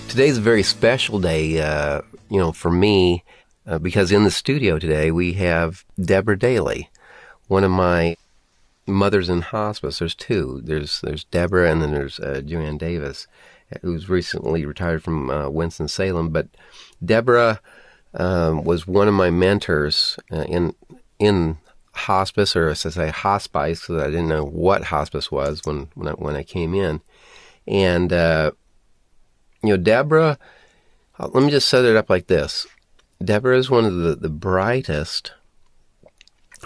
Today's a very special day, for me, because in the studio today we have Deborah Dailey, one of my mothers in hospice. There's two. There's Deborah, and then there's Joanne Davis, who's recently retired from Winston-Salem. But Deborah was one of my mentors in hospice, or as I say, hospice, because I didn't know what hospice was when I came in, and Deborah, let me just set it up like this. Deborah is one of the brightest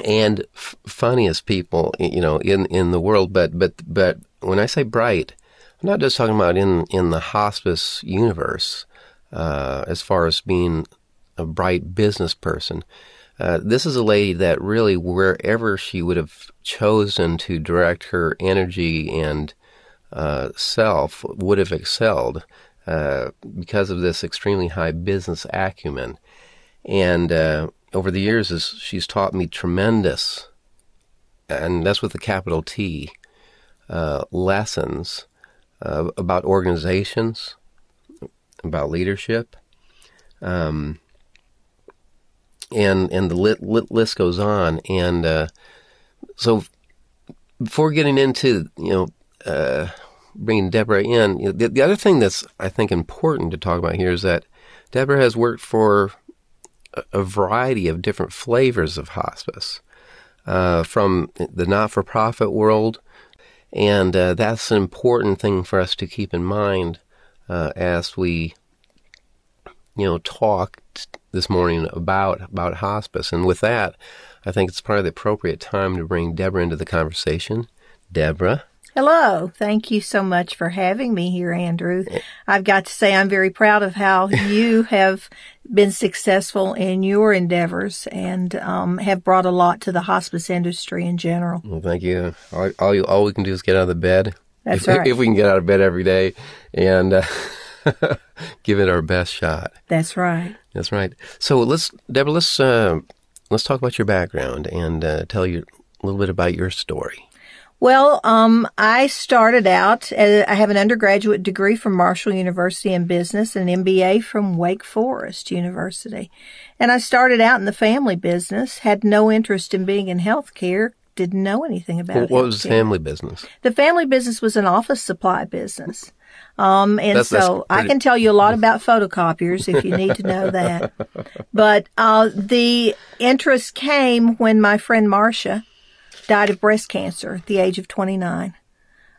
and funniest people, in the world. But when I say bright, I'm not just talking about in the hospice universe, as far as being a bright business person. This is a lady that really, wherever she would have chosen to direct her energy and self, would have excelled. Because of this extremely high business acumen. And over the years, she's taught me tremendous, and that's with a capital T, lessons about organizations, about leadership, and the list goes on. And so before getting into, bringing Deborah in, the other thing that's, I think, important to talk about here is that Deborah has worked for a variety of different flavors of hospice, from the not-for-profit world, and that's an important thing for us to keep in mind as we, talk this morning about hospice. And with that, I think it's probably the appropriate time to bring Deborah into the conversation. Deborah. Hello. Thank you so much for having me here, Andrew. I've got to say I'm very proud of how you have been successful in your endeavors and have brought a lot to the hospice industry in general. Well, thank you. All we can do is get out of the bed. That's right. If we can get out of bed every day and give it our best shot. That's right. That's right. So Deborah, let's talk about your background and tell you a little bit about your story. Well, I started out, I have an undergraduate degree from Marshall University in business and an MBA from Wake Forest University. And I started out in the family business, had no interest in being in healthcare, didn't know anything about it. What was the family business? The family business was an office supply business. I can tell you a lot about photocopiers if you need to know that. But the interest came when my friend Marcia died of breast cancer at the age of 29.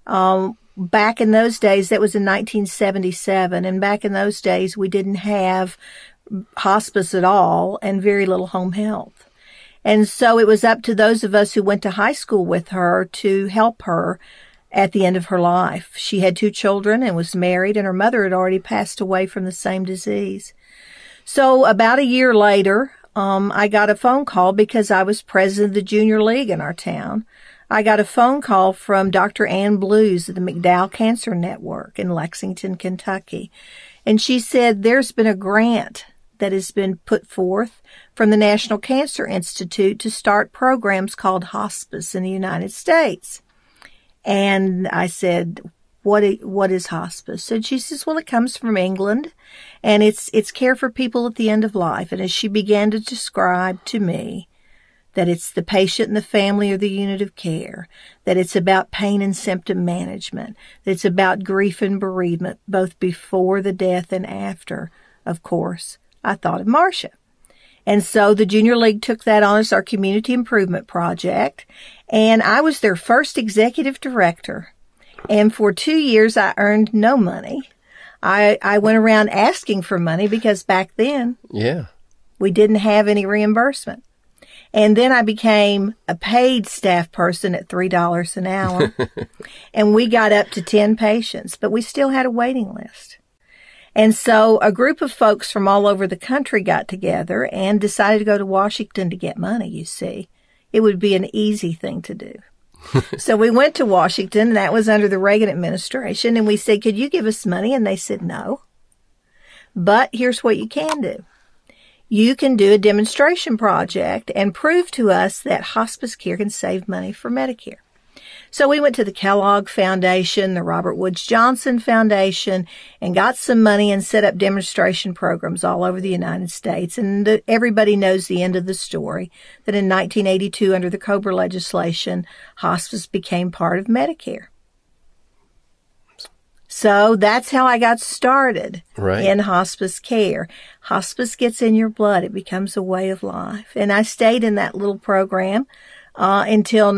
Back in those days, that was in 1977, and back in those days, we didn't have hospice at all and very little home health. And so it was up to those of us who went to high school with her to help her at the end of her life. She had 2 children and was married, and her mother had already passed away from the same disease. So about a year later, I got a phone call because I was president of the junior league in our town. I got a phone call from Dr. Ann Blues of the McDowell Cancer Network in Lexington, Kentucky. And she said there's been a grant that has been put forth from the National Cancer Institute to start programs called hospice in the United States. And I said, what is hospice? And she says, well, it comes from England, and it's care for people at the end of life. And as she began to describe to me that it's the patient and the family are the unit of care, that it's about pain and symptom management, that it's about grief and bereavement, both before the death and after, of course, I thought of Marcia. And so the Junior League took that on as our community improvement project, and I was their first executive director. And for 2 years, I earned no money. I went around asking for money because back then, we didn't have any reimbursement. And then I became a paid staff person at $3 an hour. And we got up to 10 patients, but we still had a waiting list. And so a group of folks from all over the country got together and decided to go to Washington to get money, you see. It would be an easy thing to do. So we went to Washington, and that was under the Reagan administration, and we said, could you give us money? And they said no. But here's what you can do. You can do a demonstration project and prove to us that hospice care can save money for Medicare. So we went to the Kellogg Foundation, the Robert Woods Johnson Foundation, and got some money and set up demonstration programs all over the United States. And everybody knows the end of the story, that in 1982, under the COBRA legislation, hospice became part of Medicare. So that's how I got started in hospice care. Hospice gets in your blood. It becomes a way of life. And I stayed in that little program until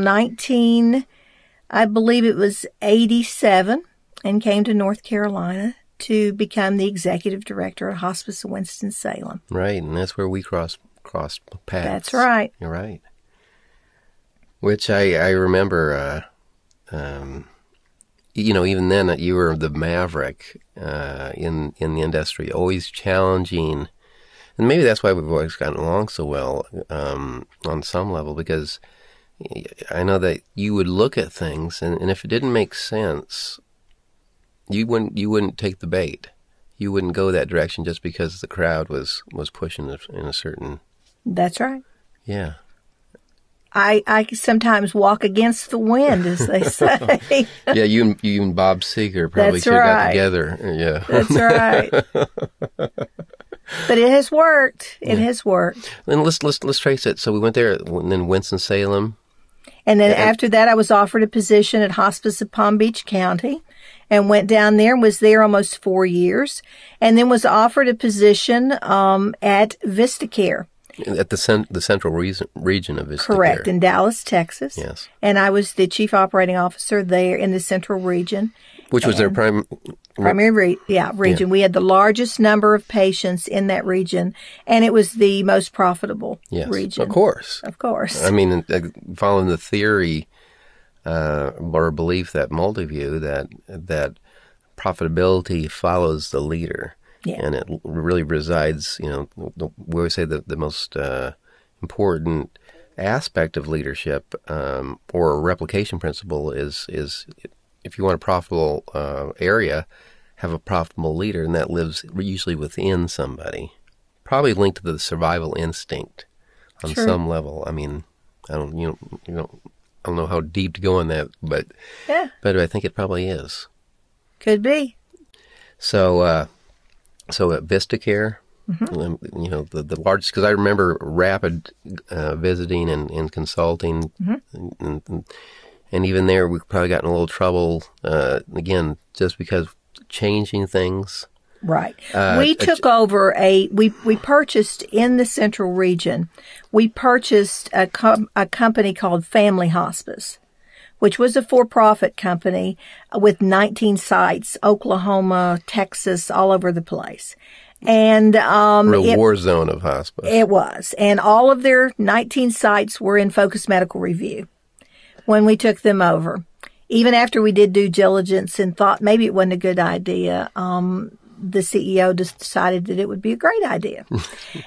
I believe it was 87, and came to North Carolina to become the executive director of Hospice of Winston-Salem. Right, and that's where we crossed paths. That's right. You're right. Which I remember... even then, you were the maverick in the industry, always challenging. And maybe that's why we've always gotten along so well on some level, because I know that you would look at things, and if it didn't make sense, you wouldn't take the bait. You wouldn't go that direction just because the crowd was pushing in a certain... That's right. Yeah. I sometimes walk against the wind, as they say. Yeah, you and Bob Seger probably should have got together. Yeah, that's right. But it has worked. It has worked. Then let's trace it. So we went there, and then Winston-Salem, and then after that, I was offered a position at Hospice of Palm Beach County, and went down there and was there almost 4 years, and then was offered a position at VistaCare. At the central region of VistaCare. Correct, in Dallas, Texas. Yes. And I was the chief operating officer there in the central region. Which was their primary region. Yeah. We had the largest number of patients in that region, and it was the most profitable region. Of course. Of course. I mean, following the theory or belief that Multiview, that profitability follows the leader. Yeah. And it really resides, we always say that the most important aspect of leadership or a replication principle is if you want a profitable area, have a profitable leader, and that lives usually within somebody. Probably linked to the survival instinct on some level. I mean, I don't know how deep to go on that, but I think it probably is. Could be. So at VistaCare, the largest, because I remember rapid visiting and consulting, and even there we probably got in a little trouble, again, just because changing things. Right. We took over we purchased in the central region, we purchased a company called Family Hospice, which was a for-profit company with 19 sites, Oklahoma, Texas, all over the place. And real war zone of hospice. It was. And all of their 19 sites were in Focus Medical Review when we took them over. Even after we did due diligence and thought maybe it wasn't a good idea, the CEO just decided that it would be a great idea.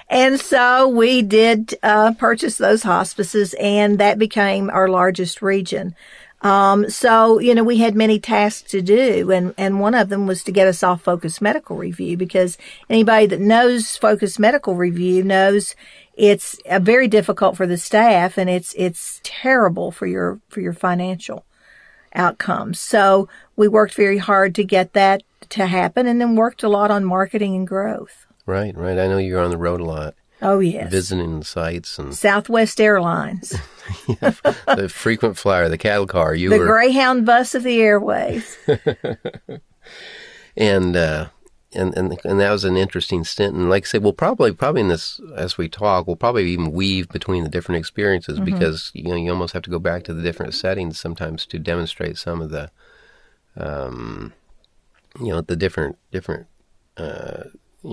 And so we did purchase those hospices, and that became our largest region. So, we had many tasks to do, and one of them was to get us off Focus Medical Review, because anybody that knows Focus Medical Review knows it's very difficult for the staff, and it's terrible for your financial outcomes. So we worked very hard to get that to happen, and then worked a lot on marketing and growth. Right. I know you're on the road a lot. Oh, yes. Visiting sites and Southwest Airlines. The frequent flyer, the cattle car. The Greyhound bus of the airways. And that was an interesting stint. And like I said, we'll probably in this, as we talk, we'll probably even weave between the different experiences, because you almost have to go back to the different settings sometimes to demonstrate some of the the different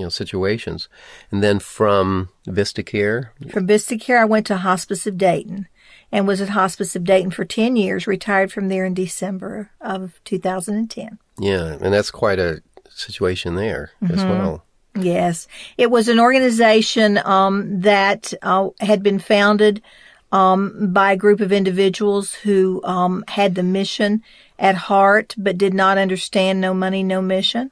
situations. And then from VistaCare? From VistaCare, I went to Hospice of Dayton and was at Hospice of Dayton for 10 years, retired from there in December of 2010. Yeah, and that's quite a situation there as well. Yes. It was an organization that had been founded by a group of individuals who had the mission at heart but did not understand no money, no mission.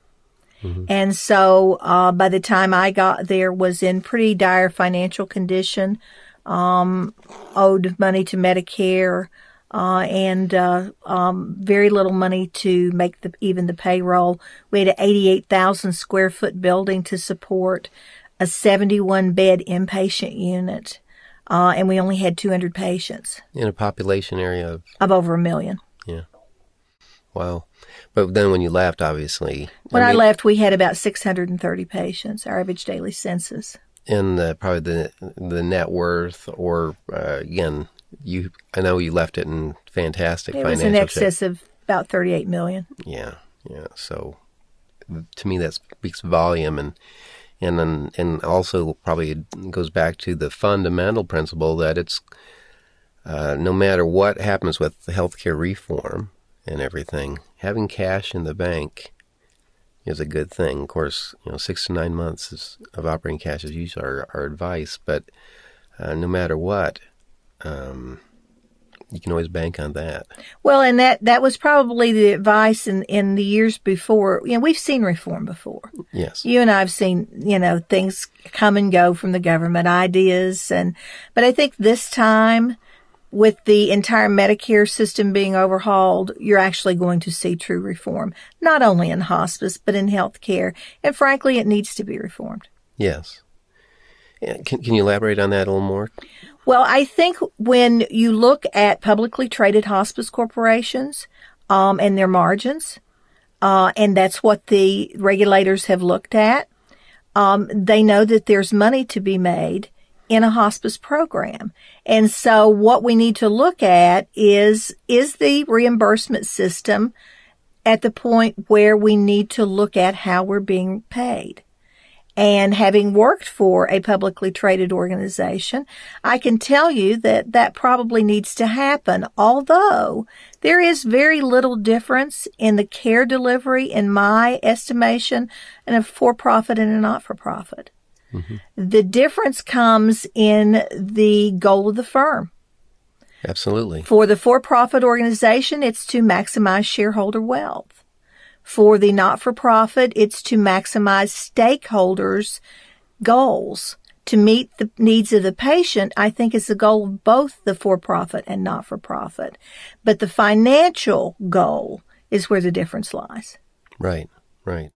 And so by the time I got there, was in pretty dire financial condition, owed money to Medicare, and very little money to make even the payroll. We had an 88,000 square foot building to support a 71 bed inpatient unit, and we only had 200 patients. In a population area of over 1 million. Yeah. Wow. But then when you left, obviously. When I left, we had about 630 patients, our average daily census. And probably the net worth, or again, I know you left it in fantastic financial shape. It was in excess of about $38 million. Yeah. So to me, that speaks volume, and also probably goes back to the fundamental principle that it's no matter what happens with healthcare reform and everything, having cash in the bank is a good thing. Of course, 6 to 9 months of operating cash is usually our advice, but no matter what, you can always bank on that. Well, and that was probably the advice in the years before. We've seen reform before. Yes. You and I have seen, things come and go from the government, ideas, but I think this time, with the entire Medicare system being overhauled, you're actually going to see true reform, not only in hospice, but in healthcare. And frankly, it needs to be reformed. Yes. Can you elaborate on that a little more? Well, I think when you look at publicly traded hospice corporations and their margins, and that's what the regulators have looked at, they know that there's money to be made in a hospice program. And so what we need to look at is the reimbursement system at the point where we need to look at how we're being paid. And having worked for a publicly traded organization, I can tell you that probably needs to happen, although there is very little difference in the care delivery, in my estimation, in a for-profit and a not-for-profit. Mm-hmm. The difference comes in the goal of the firm. Absolutely. For the for-profit organization, it's to maximize shareholder wealth. For the not-for-profit, it's to maximize stakeholders' goals. To meet the needs of the patient, I think is the goal of both the for-profit and not-for-profit. But the financial goal is where the difference lies. Right, right.